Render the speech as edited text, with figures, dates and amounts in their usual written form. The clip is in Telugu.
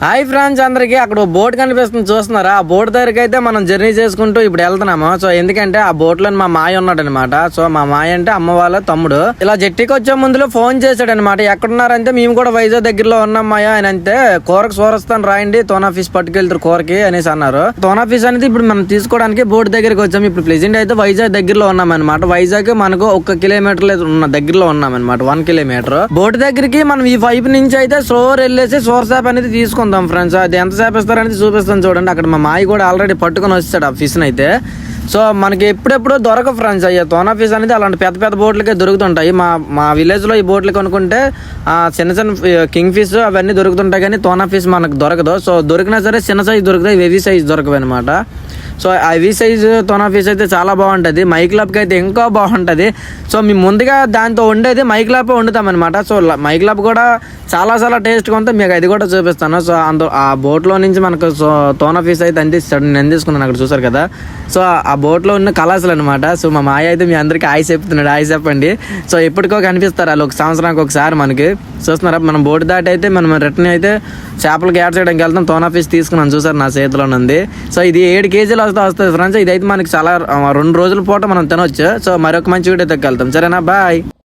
హాయ్ ఫ్రెండ్స్ అందరికి అక్కడ బోట్ కనిపిస్తుంది చూస్తున్నారా. ఆ బోట్ దగ్గరికి అయితే మనం జర్నీ చేసుకుంటూ ఇప్పుడు వెళ్తున్నాము. సో ఎందుకంటే ఆ బోట్ లో మా మాయ ఉన్నాడు అనమాట. సో మా మాయ అంటే అమ్మ వాళ్ళ తమ్ముడు. ఇలా జట్టికి వచ్చే ముందులో ఫోన్ చేశాడు అనమాట. ఎక్కడున్నారంటే మేము కూడా వైజాగ్ దగ్గరలో ఉన్నాం మాయ అని. అంతే కూరకు సోరస్తాను రాయండి, తోనా ఫిష్ పట్టుకెళ్తారు కూరకి అనేసి అన్నారు. తోనా ఫిష్ అనేది ఇప్పుడు మనం తీసుకోవడానికి బోట్ దగ్గరికి వచ్చాము. ఇప్పుడు ప్రెజెంట్ అయితే వైజాగ్ దగ్గరలో ఉన్నాం అనమాట. వైజాగ్ మనకు 1 కిలోమీటర్ ఉన్న దగ్గరలో ఉన్నాం అనమాట. 1 కిలోమీటర్ బోట్ దగ్గరికి మనం ఈ వైపు నుంచి అయితే సోర్ వెళ్ళేసి సోర్ షాప్ అనేది తీసుకుందాం ఫ్రెండ్స్. అది ఎంతసేపు ఇస్తారనేది చూపిస్తాను చూడండి. అక్కడ మా మాయ కూడా ఆల్రెడీ పట్టుకొని వచ్చాడు ఆ ఫిష్ అయితే. సో మనకి ఎప్పుడెప్పుడు దొరక ఫ్రెండ్స్ అయ్యా తోనా ఫిష్ అనేది అలాంటి పెద్ద పెద్ద బోట్లకే దొరుకుతుంటాయి. మా విలేజ్ లో ఈ బోట్లు కొనుక్కుంటే చిన్న చిన్న కింగ్ ఫిష్ అవన్నీ దొరుకుతుంటాయి, కానీ తోనా ఫిష్ మనకు దొరకదు. సో దొరికినా సరే చిన్న సైజ్ దొరుకుతాయి, హెవీ సైజ్ దొరకవు అనమాట. సో హెవీ సైజ్ తోనా ఫిష్ అయితే చాలా బాగుంటుంది. మైక్లాబ్కి అయితే ఇంకా బాగుంటుంది. సో మేము ముందుగా దాంతో వండేది మైక్లాబ్ వండుతామన్నమాట. సో మైక్లాబ్ కూడా చాలా చాలా టేస్ట్గా ఉంటుంది. మీకు అది కూడా చూపిస్తాను. సో ఆ బోట్లో నుంచి మనకు తోనా ఫిష్ అయితే అందిస్తాడు. నేను అందిస్తున్నాను అక్కడ చూసారు కదా. సో ఆ బోట్లో ఉన్న కళాసులు అనమాట. సో మా మాయ అయితే మీ అందరికీ ఆయి చెప్తున్నాడు. ఆయి చెప్పండి. సో ఎప్పటికో కనిపిస్తారు వాళ్ళు, 1 సంవత్సరానికి ఒకసారి మనకి. చూస్తున్నారా మనం బోట్ దాటి అయితే మనం రిటర్న్ అయితే చేపలకి యాడ్ చేయడానికి వెళ్తాం. తోనా ఫిష్ తీసుకున్నాను చూసారు నా చేతిలో ఉంది. సో ఇది 7 కేజీలు వస్తుంది ఫ్రెండ్స్. ఇదైతే మనకి చాలా 2 రోజుల పూట మనం తినొచ్చు. సో మరొక మంచి వీడియోకి వెళ్తాం. సరేనా, బాయ్.